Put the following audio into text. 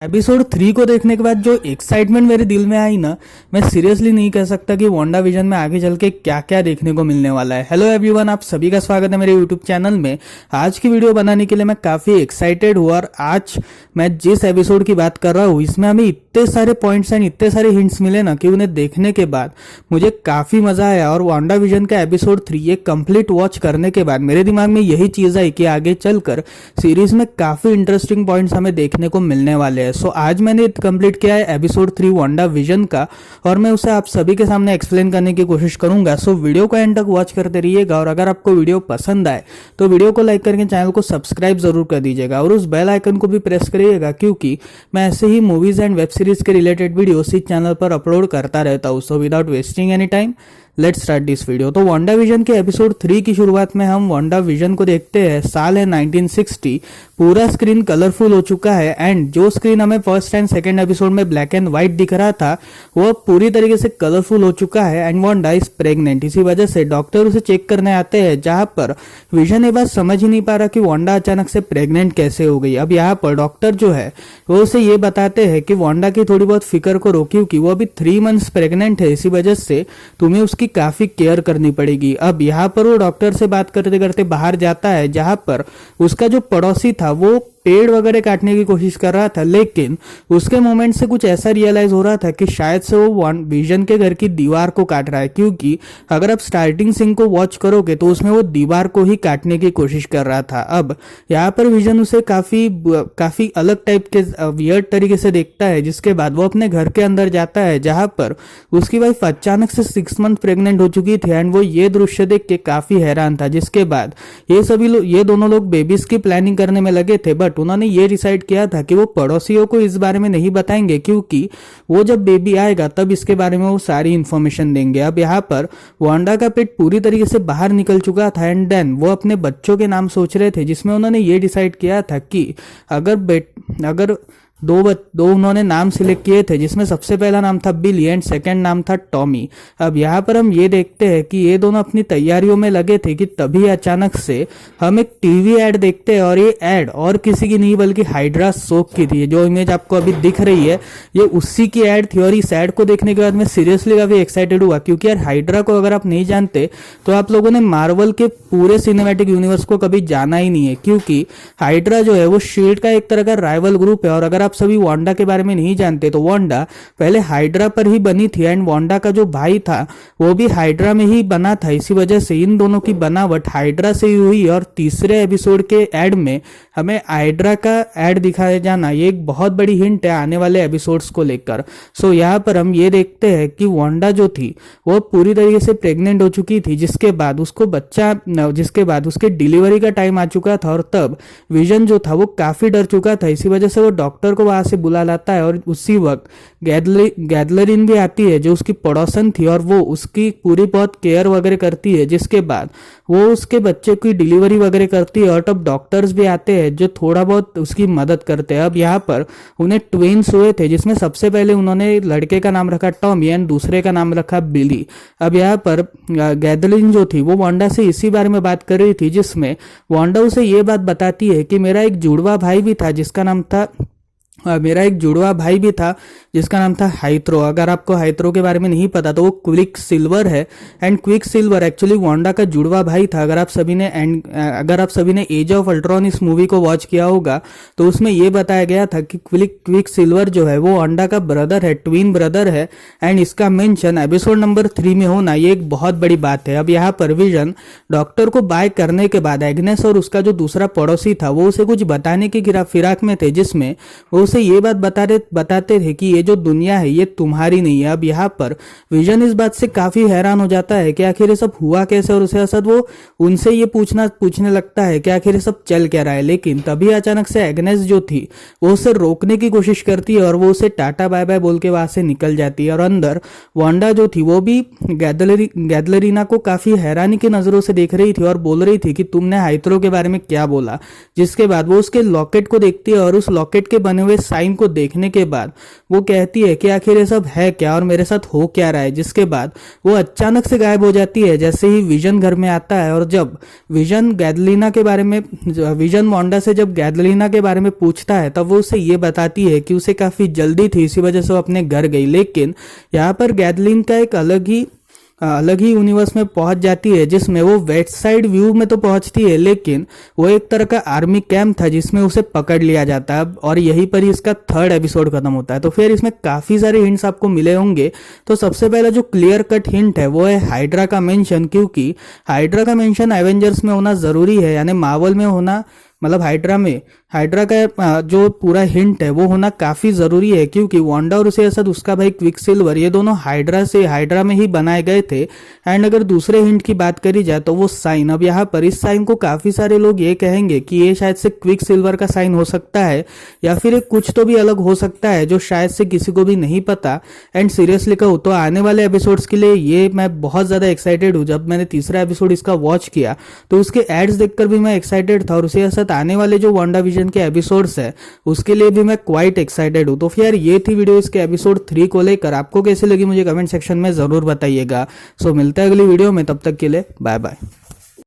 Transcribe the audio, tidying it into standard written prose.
Episode 3 को देखने के बाद जो एक्साइटमेंट मेरे दिल में आई ना, मैं सीरियसली नहीं कह सकता कि वांडा विजन में आगे चल के क्या क्या देखने को मिलने वाला है। हेलो एवरीवन, आप सभी का स्वागत है मेरे यूट्यूब चैनल में। आज की वीडियो बनाने के लिए मैं काफ़ी एक्साइटेड हूँ और आज मैं जिस एपिसोड की बात कर रहा हूँ इसमें हमें इतने सारे पॉइंट्स एंड इतने सारे हिंट्स मिले ना कि उन्हें देखने के बाद मुझे काफ़ी मज़ा आया। और वांडा विजन का एपिसोड 3 ये कंप्लीट वॉच करने के बाद मेरे दिमाग में यही चीज़ आई कि आगे चलकर सीरीज में काफ़ी इंटरेस्टिंग पॉइंट्स हमें देखने को मिलने वाले हैं। सो आज मैंने कंप्लीट किया है एपिसोड 3 वांडा विजन का और मैं उसे आप सभी के सामने एक्सप्लेन करने की कोशिश करूंगा। सो वीडियो को एंड तक वॉच करते रहिएगा और अगर आपको वीडियो पसंद आए तो वीडियो को लाइक करके चैनल को सब्सक्राइब जरूर कर दीजिएगा और उस बेल आइकन को भी प्रेस करिएगा, क्योंकि मैं ऐसे ही मूवीज एंड वेब सीरीज के रिलेटेड वीडियो इस चैनल पर अपलोड करता रहता हूँ। So without wasting any time let's start this video. तो वांडा विजन के एपिसोड 3 की शुरुआत में हम वांडा विजन को देखते हैं। साल है 1960, पूरा स्क्रीन कलरफुल हो चुका है एंड जो स्क्रीन हमें फर्स्ट एंड सेकंड एपिसोड में ब्लैक एंड व्हाइट दिख रहा था वो पूरी तरीके से कलरफुल हो चुका है एंड वांडा इज प्रेग्नेंट। इसी वजह से डॉक्टर उसे चेक करने आते हैं, जहां पर विजन ये बात समझ ही नहीं पा रहा कि वांडा अचानक से प्रेग्नेंट कैसे हो गई। अब यहाँ पर डॉक्टर जो है वो उसे ये बताते हैं कि वांडा की थोड़ी बहुत फिक्र करो, क्योंकि वो अभी 3 मंथ्स प्रेग्नेंट है, इसी वजह से तुम्हें उसकी काफी केयर करनी पड़ेगी। अब यहाँ पर वो डॉक्टर से बात करते करते बाहर जाता है, जहां पर उसका जो पड़ोसी था वो पेड़ वगैरह काटने की कोशिश कर रहा था, लेकिन उसके मोमेंट से कुछ ऐसा रियलाइज हो रहा था कि शायद से वो विजन के घर की दीवार को काट रहा है, क्योंकि अगर आप स्टार्टिंग सीन को वॉच करोगे तो उसमें वो दीवार को ही काटने की कोशिश कर रहा था। अब यहाँ पर विजन उसे काफी अलग टाइप के वियर्ड तरीके से देखता है, जिसके बाद वो अपने घर के अंदर जाता है, जहां पर उसकी वाइफ अचानक से 6 मंथ प्रेग्नेंट हो चुकी थी एंड वो ये दृश्य देख के काफी हैरान था। जिसके बाद ये दोनों लोग बेबीज की प्लानिंग करने में लगे थे, बट उन्होंने ये डिसाइड किया था कि वो पड़ोसियों को इस बारे में नहीं बताएंगे, क्योंकि वो जब बेबी आएगा तब इसके बारे में वो सारी इंफॉर्मेशन देंगे। अब यहाँ पर वांडा का पेट पूरी तरीके से बाहर निकल चुका था एंड देन वो अपने बच्चों के नाम सोच रहे थे, जिसमें उन्होंने ये डिसाइड किया था कि अगर दो उन्होंने नाम सिलेक्ट किए थे, जिसमें सबसे पहला नाम था बिली एंड सेकंड नाम था टॉमी। अब यहाँ पर हम ये देखते हैं कि ये दोनों अपनी तैयारियों में लगे थे कि तभी अचानक से हम एक टीवी ऐड देखते हैं और ये ऐड और किसी की नहीं बल्कि हाइड्रा सोप की थी। जो इमेज आपको अभी दिख रही है ये उसी की ऐड थी और इस ऐड को देखने के बाद मैं सीरियसली काफी एक्साइटेड हुआ, क्योंकि यार हाइड्रा को अगर आप नहीं जानते तो आप लोगों ने मार्वल के पूरे सिनेमैटिक यूनिवर्स को कभी जाना ही नहीं है, क्योंकि हाइड्रा जो है वो शील्ड का एक तरह का राइवल ग्रुप है। और अगर आप सभी वांडा के बारे में नहीं जानते तो वांडा पहले हाइड्रा पर ही बनी थी एंड वांडा का जो भाई था वो भी हाइड्रा में ही बना था, इसी वजह से इन दोनों की बनावट हाइड्रा से ही हुई। और तीसरे एपिसोड के एड में हमें हाइड्रा का एड दिखाया जाना ये एक बहुत बड़ी हिंट है आने वाले एपिसोड्स को लेकर। सो यहाँ पर हम ये देखते हैं कि वांडा जो थी वो पूरी तरीके से प्रेग्नेंट हो चुकी थी, जिसके बाद उसके डिलीवरी का टाइम आ चुका था और तब विजन जो था वो काफी डर चुका था। इसी वजह से वो डॉक्टर को वहां से बुला लाता है और उसी वक्त गैदलरिन भी आती है जो उसकी पड़ोसन थी और वो उसकी पूरी बहुत केयर वगैरह करती है, जिसके बाद वो उसके बच्चे की डिलीवरी वगैरह करती है और तब डॉक्टर्स भी आते हैं जो थोड़ा बहुत उसकी मदद करते हैं। अब यहाँ पर उन्हें ट्विन्स हुए थे, जिसमें सबसे पहले उन्होंने लड़के का नाम रखा टॉमी एंड दूसरे का नाम रखा बिली। अब यहाँ पर गैदलिन जो थी वो वांडा से इसी बारे में बात कर रही थी, जिसमें वांडा उसे ये बात बताती है कि मेरा एक जुड़वा भाई भी था जिसका नाम था हाइथ्रो। अगर आपको हाइथ्रो के बारे में नहीं पता तो वो क्विक सिल्वर है and quick silver actually Wanda का जुड़वा भाई था। अगर आप सभी ने एज ऑफ अल्ट्रॉन इस मूवी को वॉच किया होगा तो उसमें ये बताया गया था कि क्विक सिल्वर जो है वो वांडा का ब्रदर है, ट्विन ब्रदर है एंड इसका मेंशन एपिसोड नंबर 3 में होना ये एक बहुत बड़ी बात है। अब यहाँ पर विजन डॉक्टर को बाय करने के बाद एग्नेस और उसका जो दूसरा पड़ोसी था वो उसे कुछ बताने की फिराक में थे, जिसमें वो उसे ये बात बताते थे कि ये जो दुनिया है ये तुम्हारी नहीं है। अब यहाँ पर विजन इस बात से काफी हैरान हो जाता है कि आखिर ये सब हुआ कैसे, और उसे असद वो उनसे ये पूछने लगता है कि आखिर ये सब चल क्या रहा है। लेकिन तभी अचानक से एग्नेस जो थी वो उसे रोकने की कोशिश करती है और वो उसे टाटा बाय बाय बोल के वहां से निकल जाती है। और अंदर वांडा जो थी वो भी गैदलरीना को काफी हैरानी की नजरों से देख रही थी और बोल रही थी कि तुमने हाइथ्रो के बारे में क्या बोला। जिसके बाद वो उसके लॉकेट को देखती है और उस लॉकेट के बने हुए सारे साइन को देखने के बाद वो कहती है कि आखिर ये सब है क्या और मेरे साथ हो क्या रहा है, जिसके बाद वो अचानक से गायब हो जाती है जैसे ही विजन घर में आता है। और जब विजन गैदलिना के बारे में विजन वांडा से जब गैदलिना के बारे में पूछता है तब वो उसे ये बताती है कि उसे काफी जल्दी थी, इसी वजह से वो अपने घर गई। लेकिन यहाँ पर गैदलिन का एक अलग ही यूनिवर्स में पहुंच जाती है जिसमें वो वेस्ट साइड व्यू में तो पहुंचती है, लेकिन वो एक तरह का आर्मी कैंप था जिसमें उसे पकड़ लिया जाता है और यहीं पर ही इसका 3rd एपिसोड खत्म होता है। तो फिर इसमें काफी सारे हिंट्स आपको मिले होंगे। तो सबसे पहला जो क्लियर कट हिंट है वो है हाइड्रा का मेंशन, क्योंकि हाइड्रा का मेंशन एवेंजर्स में होना जरूरी है, यानी मार्वल में होना, मतलब हाइड्रा का जो पूरा हिंट है वो होना काफी जरूरी है, क्योंकि वांडा और उसे असद उसका भाई क्विकसिल्वर ये दोनों हाइड्रा में ही बनाए गए थे। एंड अगर दूसरे हिंट की बात करी जाए तो वो साइन, अब यहाँ पर इस साइन को काफी सारे लोग ये कहेंगे कि ये शायद से क्विकसिल्वर का साइन हो सकता है या फिर एक कुछ तो भी अलग हो सकता है जो शायद से किसी को भी नहीं पता। एंड सीरियसली कहूँ तो आने वाले एपिसोड्स के लिए ये मैं बहुत ज्यादा एक्साइटेड हूँ। जब मैंने तीसरा एपिसोड इसका वॉच किया तो उसके एड्स देखकर भी मैं एक्साइटेड था और उसे साथ आने वाले जो वांडा विजन के एपिसोड्स है उसके लिए भी मैं क्वाइट एक्साइटेड हूं। तो फिर ये थी वीडियो इसके एपिसोड 3 को लेकर। आपको कैसे लगी मुझे कमेंट सेक्शन में जरूर बताइएगा। सो मिलते हैं अगली वीडियो में, तब तक के लिए बाय बाय।